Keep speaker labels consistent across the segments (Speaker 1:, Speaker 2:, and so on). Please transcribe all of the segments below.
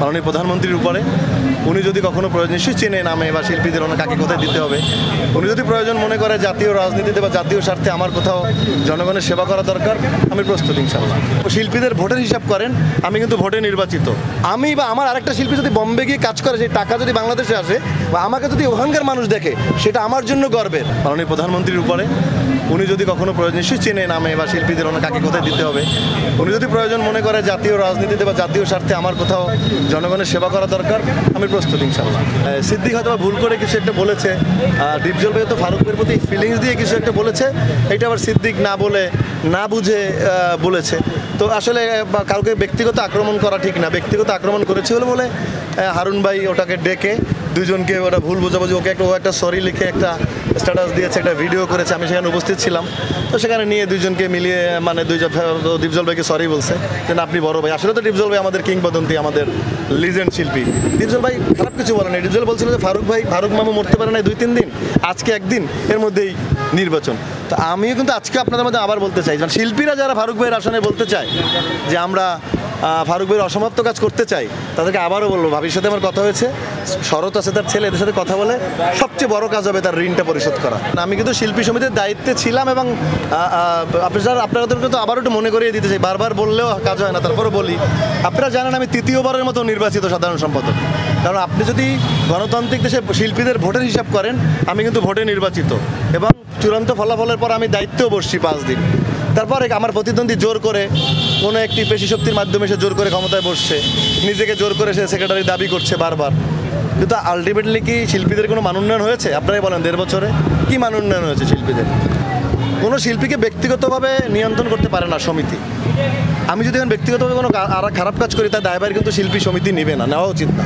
Speaker 1: মাননীয় প্রধানমন্ত্রীর উপরে। উনি যদি কখনো প্রয়োজন নিশ্চয়ই চেনে নামে বা শিল্পীদের ওনার কাকে কোথায় দিতে হবে, উনি যদি প্রয়োজন মনে করে জাতীয় রাজনীতিতে বা জাতীয় স্বার্থে আমার কোথাও জনগণের সেবা করা দরকার, আমি প্রস্তুত ইনশাআল্লাহ। শিল্পীদের ভোটের হিসাব করেন, আমি কিন্তু ভোটে নির্বাচিত। আমি বা আমার আরেকটা শিল্পী যদি বম্বে গিয়ে কাজ করে, সেই টাকা যদি বাংলাদেশে আসে বা আমাকে যদি ওখানকার মানুষ দেখে, সেটা আমার জন্য গর্বের। মাননীয় প্রধানমন্ত্রীর উপরে উনি যদি কখনো প্রয়োজন নিশ্চয়ই চেনে নামে বা শিল্পীদের ওনার কাকে কোথায় দিতে হবে, উনি যদি প্রয়োজন মনে করে জাতীয় রাজনীতিতে বা জাতীয় স্বার্থে আমার কোথাও জনগণের সেবা করা দরকার, আমি প্রস্তুত ইনশাআল্লাহ। সিদ্দিক হয়তো ভুল করে কিছু একটা বলেছে, ডিপজল ভাই তো ফারুকের প্রতি ফিলিংস দিয়ে কিছু একটা বলেছে, এটা আবার সিদ্দিক না বলে না বুঝে বলেছে। তো আসলে কাউকে ব্যক্তিগত আক্রমণ করা ঠিক না। ব্যক্তিগত আক্রমণ করেছে বলে হারুন ভাই ওটাকে ডেকে দুজনকে ওটা ভুল বোঝাবুঝি, ওকে একটা সরি লিখে একটা স্ট্যাটাস দিয়েছে, একটা ভিডিও করেছে, আমি সেখানে উপস্থিত ছিলাম। তো সেখানে নিয়ে দুজনকে মিলিয়ে মানে ডিপজল ভাইকে সরি বলছে যে আপনি বড় ভাই। আসলে তো ডিপজল ভাই আমাদের কিংবদন্তি, আমাদের লিজেন্ড শিল্পী। ডিপজল ভাই খারাপ কিছু বলেন। ডিপজল বলছিল যে ফারুক মামু মরতে পারে না 2-3 দিন, আজকে একদিন, এর মধ্যেই নির্বাচন। তো আমিও কিন্তু আজকে আপনাদের মধ্যে আবার বলতে চাই, মানে শিল্পীরা যারা ফারুক ভাইয়ের আসনে বলতে চায় যে আমরা ফারুক ভাইয়ের অসমাপ্ত কাজ করতে চাই, তাদেরকে আবারও বলবো, ভাবির সাথে আমার কথা হয়েছে, শরৎ আছে তার ছেলে, এদের সাথে কথা বলে সবচেয়ে বড় কাজ হবে তার ঋণটা পরিশোধ করা। আমি কিন্তু শিল্পী সমিতির দায়িত্বে ছিলাম এবং আপনাদেরকে তো আবারও একটু মনে করিয়ে দিতে চাই, বারবার বললেও কাজ হয় না, তারপরে বলি। আপনারা জানেন আমি তৃতীয়বারের মতো নির্বাচিত সাধারণ সম্পাদক। কারণ আপনি যদি গণতান্ত্রিক দেশে শিল্পীদের ভোটের হিসাব করেন, আমি কিন্তু ভোটে নির্বাচিত এবং চূড়ান্ত ফলাফলের পর আমি দায়িত্বেও বসছি 5 দিন। তারপরে আমার প্রতিদ্বন্দ্বী জোর করে কোনো একটি পেশি শক্তির মাধ্যমে সে জোর করে ক্ষমতায় বসছে, নিজেকে জোর করে সে সেক্রেটারি দাবি করছে বারবার। কিন্তু আলটিমেটলি কি শিল্পীদের কোনো মান উন্নয়ন হয়েছে? আপনারাই বলেন, 1.5 বছরে কি মান উন্নয়ন হয়েছে শিল্পীদের? কোনো শিল্পীকে ব্যক্তিগতভাবে নিয়ন্ত্রণ করতে পারে না সমিতি। আমি যদি এখন ব্যক্তিগতভাবে কোনো খারাপ কাজ করি, তার দায়ভার কিন্তু শিল্পী সমিতি নেবে না, নেওয়া উচিত না।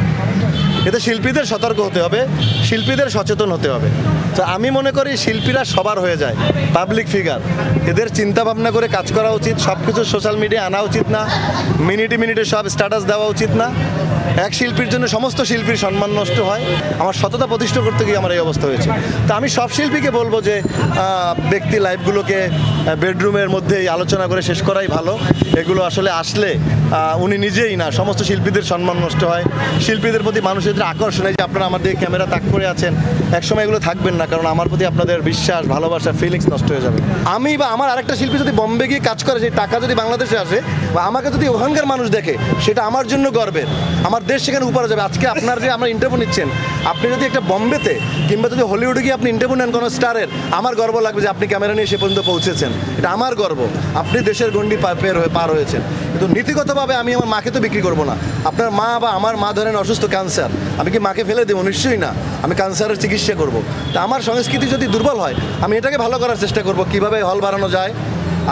Speaker 1: এতে শিল্পীদের সতর্ক হতে হবে, শিল্পীদের সচেতন হতে হবে। তো আমি মনে করি শিল্পীরা সবার হয়ে যায়, পাবলিক ফিগার, এদের চিন্তা ভাবনা করে কাজ করা উচিত। সব কিছু সোশ্যাল মিডিয়ায় আনা উচিত না, মিনিটে মিনিটে সব স্ট্যাটাস দেওয়া উচিত না। এক শিল্পীর জন্য সমস্ত শিল্পীর সম্মান নষ্ট হয়। আমার সততা প্রতিষ্ঠা করতে গিয়ে আমার এই অবস্থা হয়েছে। তো আমি সব শিল্পীকে বলবো যে ব্যক্তি লাইফগুলোকে বেডরুমের মধ্যেই আলোচনা করে শেষ করাই ভালো। এগুলো আসলে আসলে উনি নিজেই না, সমস্ত শিল্পীদের সম্মান নষ্ট হয়, শিল্পীদের প্রতি মানুষের যে আকর্ষণ, এই যে আপনারা আমার দিকে ক্যামেরা তাক করে আছেন, একসময় এগুলো থাকবেন না, কারণ আমার প্রতি আপনাদের বিশ্বাস, ভালোবাসা, ফিলিংস নষ্ট হয়ে যাবে। আমি বা আমার আরেকটা শিল্পী যদি বম্বে গিয়ে কাজ করে, সেই টাকা যদি বাংলাদেশে আসে বা আমাকে যদি ওখানকার মানুষ দেখে, সেটা আমার জন্য গর্বের। আমার দেশ সেখানে উপরে যাবে। আজকে আপনার যে আমরা ইন্টারভিউ নিচ্ছেন, আপনি যদি একটা বম্বেতে কিংবা যদি হলিউডে গিয়ে আপনি ইন্টারভিউ নেন কোনো স্টারের, আমার গর্ব লাগবে যে আপনি ক্যামেরা নিয়ে সে পর্যন্ত পৌঁছেছেন। এটা আমার গর্ব, আপনি দেশের গণ্ডি পার হয়েছেন। কিন্তু নীতিগতভাবে আমি আমার মাকে তো বিক্রি করবো না। আপনার মা বা আমার মা ধরেন অসুস্থ, ক্যান্সার, আমি কি মাকে ফেলে দেবো? নিশ্চয়ই না। আমি ক্যান্সারের চিকিৎসা করব। তা আমার সংস্কৃতি যদি দুর্বল হয়, আমি এটাকে ভালো করার চেষ্টা করব, কিভাবে হল বাড়ানো যায়,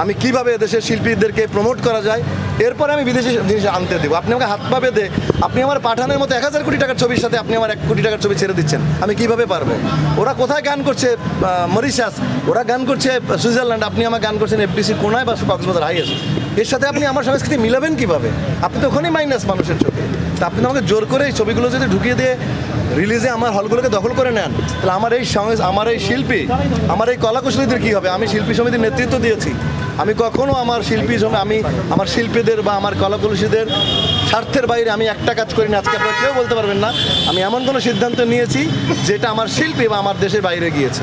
Speaker 1: আমি কিভাবে দেশের শিল্পীদেরকে প্রমোট করা যায়, এরপরে আমি বিদেশি জিনিস আনতে দেবো। আপনি আমাকে হাত পা বেঁধে আপনি আমার পাঠানের মতো 1000 কোটি টাকার ছবির সাথে আপনি আমার 1 কোটি টাকার ছবি ছেড়ে দিচ্ছেন, আমি কিভাবে পারবো? ওরা কোথায় গান করছে? মরিশাস, ওরা গান করছে সুইজারল্যান্ড, আপনি আমার গান করছেন এফডিসি কোনায় বা কক্সবাজার হাইয়েস্ট। এর সাথে আপনি আমার সংস্কৃতি মিলাবেন কিভাবে? আপনি তো ওখানেই মাইনাস মানুষের চোখে। তা আপনি আমাকে জোর করে এই ছবিগুলো যদি ঢুকিয়ে দিয়ে রিলিজে আমার হলগুলোকে দখল করে নেন, তাহলে আমার এই শিল্পী, আমার এই কলাকুশলীদের কী হবে? আমি শিল্পী সমিতির নেতৃত্ব দিয়েছি, আমি কখনো আমার আমার শিল্পীদের বা আমার কলাকুশলীদের স্বার্থের বাইরে আমি একটা কাজ করি না। আজকে আপনারা কেউ বলতে পারবেন না আমি এমন কোনো সিদ্ধান্ত নিয়েছি যেটা আমার শিল্পী বা আমার দেশের বাইরে গিয়েছে।